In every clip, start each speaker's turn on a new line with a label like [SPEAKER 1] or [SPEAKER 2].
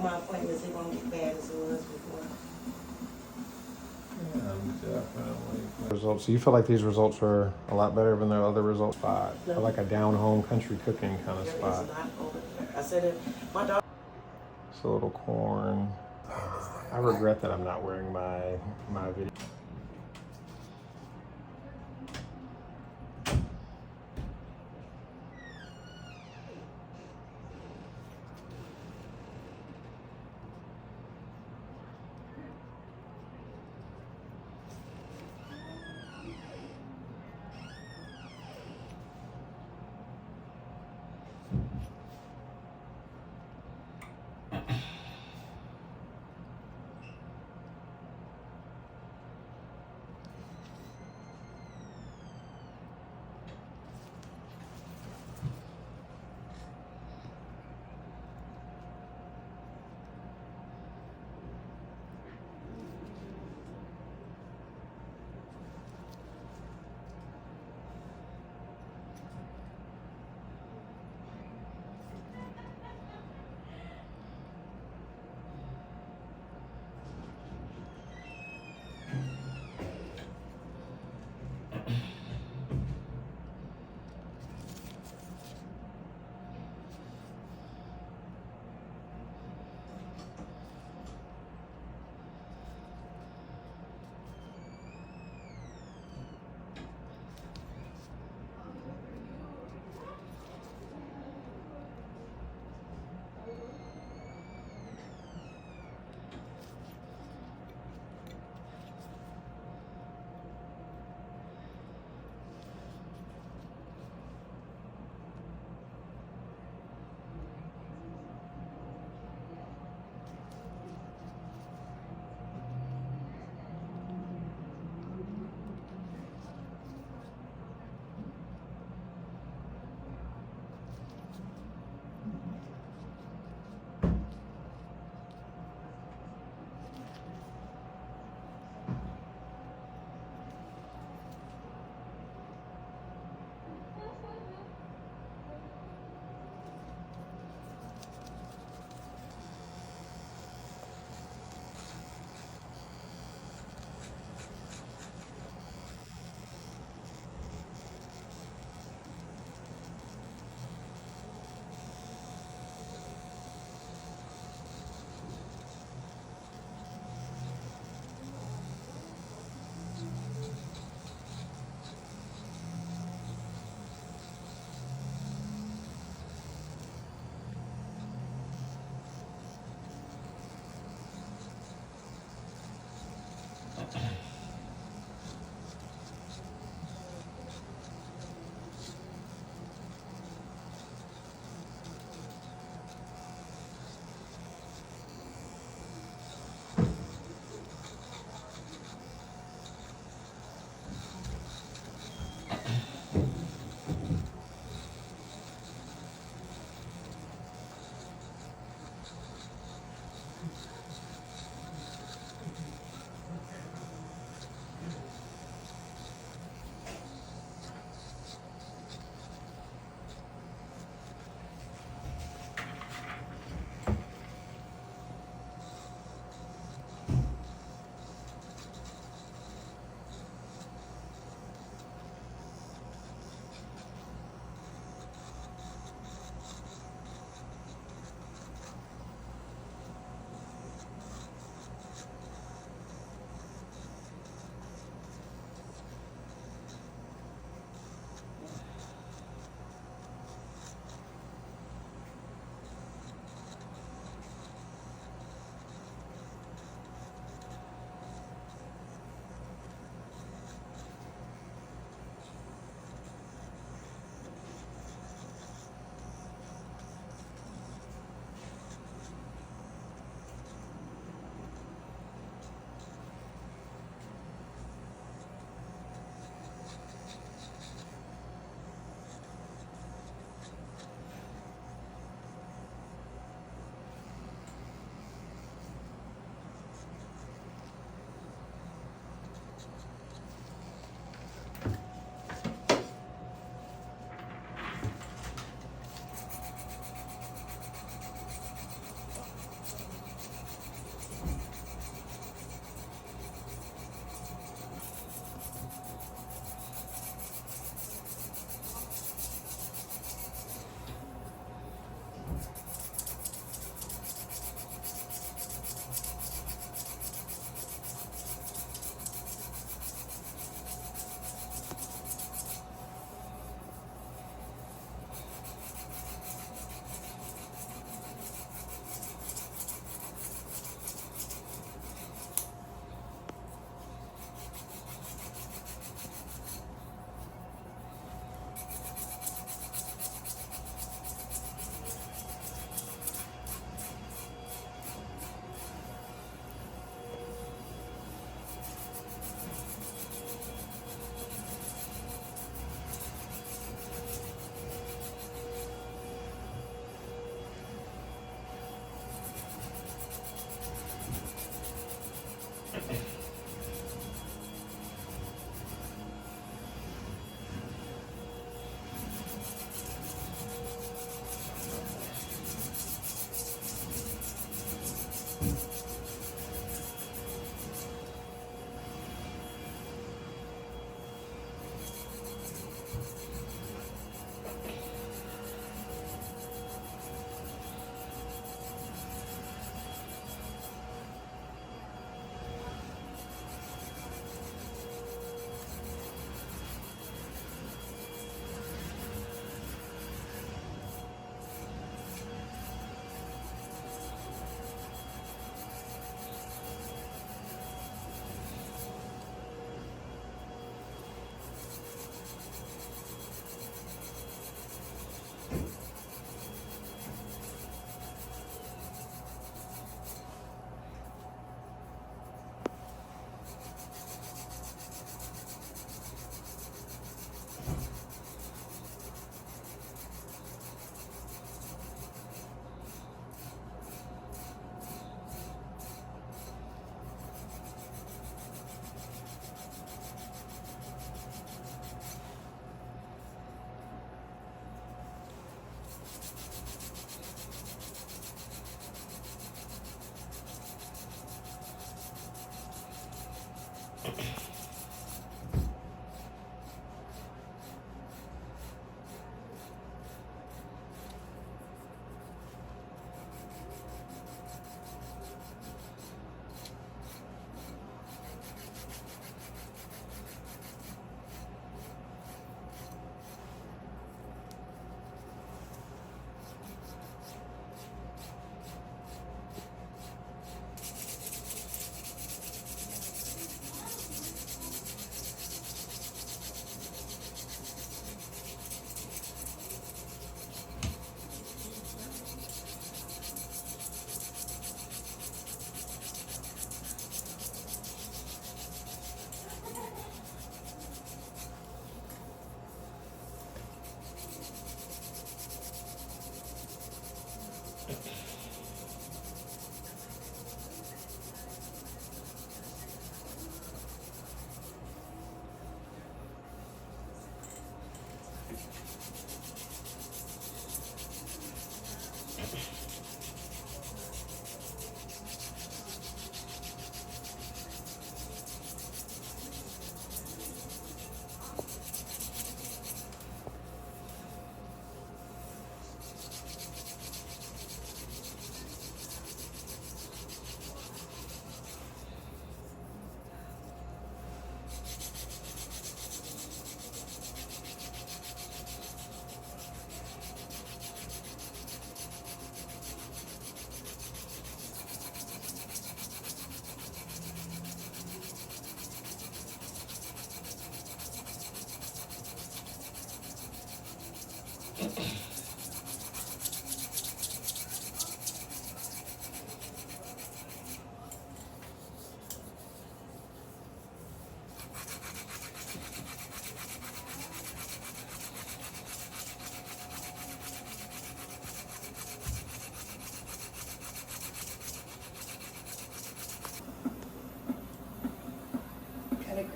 [SPEAKER 1] couple more appointments, it won't get bad as it was before.
[SPEAKER 2] Definitely. Results. So you feel like these results are a lot better than their other results? Spot. I like a down home country cooking kind of spot.
[SPEAKER 1] It's not over there. I said it. My dog.
[SPEAKER 2] It's a little corn. I regret that I'm not wearing my video.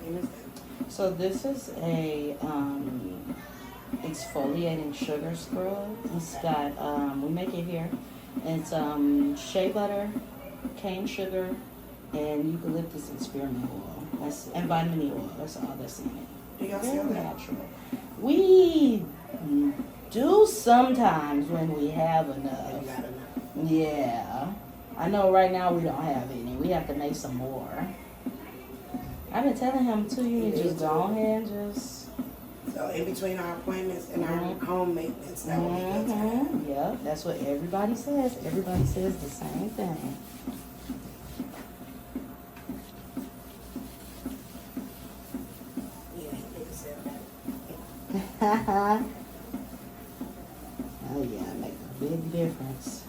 [SPEAKER 1] cream is that?
[SPEAKER 3] So this is a exfoliating sugar scrub. It's got we make it here. It's shea butter, cane sugar, and eucalyptus and spearmint oil. And vitamin E oil. That's all that's in it.
[SPEAKER 1] Do y'all
[SPEAKER 3] Very
[SPEAKER 1] sell that?
[SPEAKER 3] natural. We do sometimes when we have enough.
[SPEAKER 1] You got enough.
[SPEAKER 3] Yeah. I know right now we don't have any. We have to make some more. I've been telling him too, you need to just go ahead and just.
[SPEAKER 1] So in between our appointments and our home maintenance, that would be good to have.
[SPEAKER 3] Yeah, that's what everybody says. Everybody says the same thing.
[SPEAKER 1] Yeah, he need to sell that.
[SPEAKER 3] Oh yeah, it makes a big difference.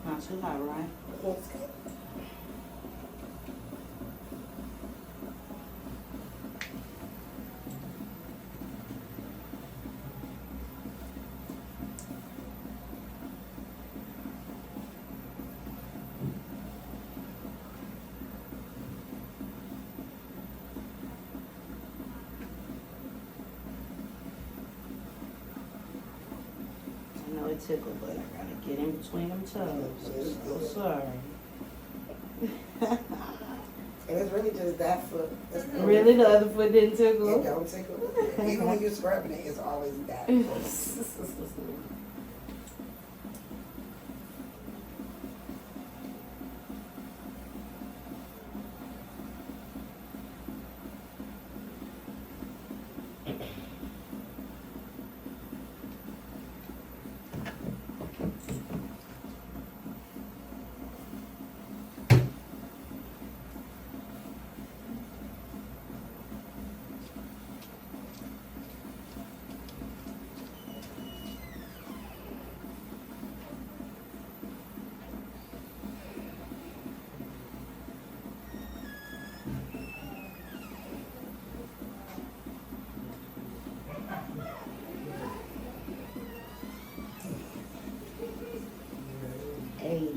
[SPEAKER 3] Not too hot, right?
[SPEAKER 1] That's good.
[SPEAKER 3] I know it tickled, but I gotta get in between them toes. So sorry.
[SPEAKER 1] And it's really just that foot. That's the
[SPEAKER 3] Really, the other foot didn't
[SPEAKER 1] It
[SPEAKER 3] tickle?
[SPEAKER 1] don't tickle. Even when you're scrubbing it, it's always that foot.
[SPEAKER 3] Hey.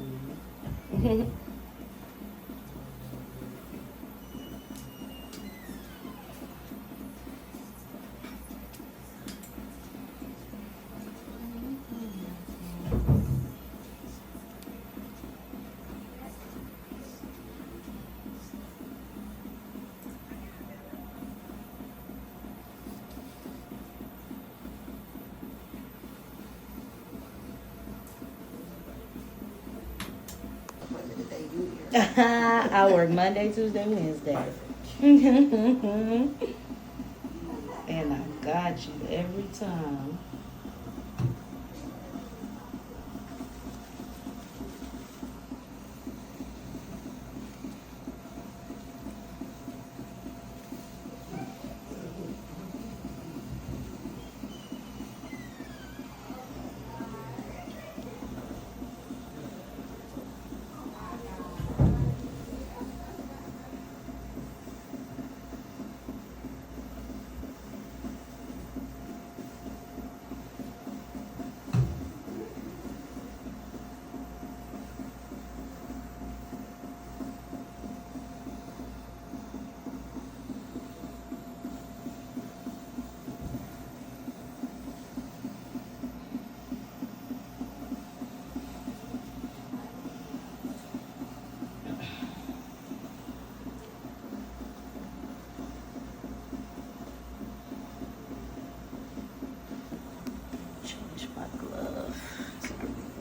[SPEAKER 1] What did they do here?
[SPEAKER 3] I work Monday, Tuesday, Wednesday. And I got you every time.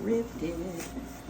[SPEAKER 3] ripped it.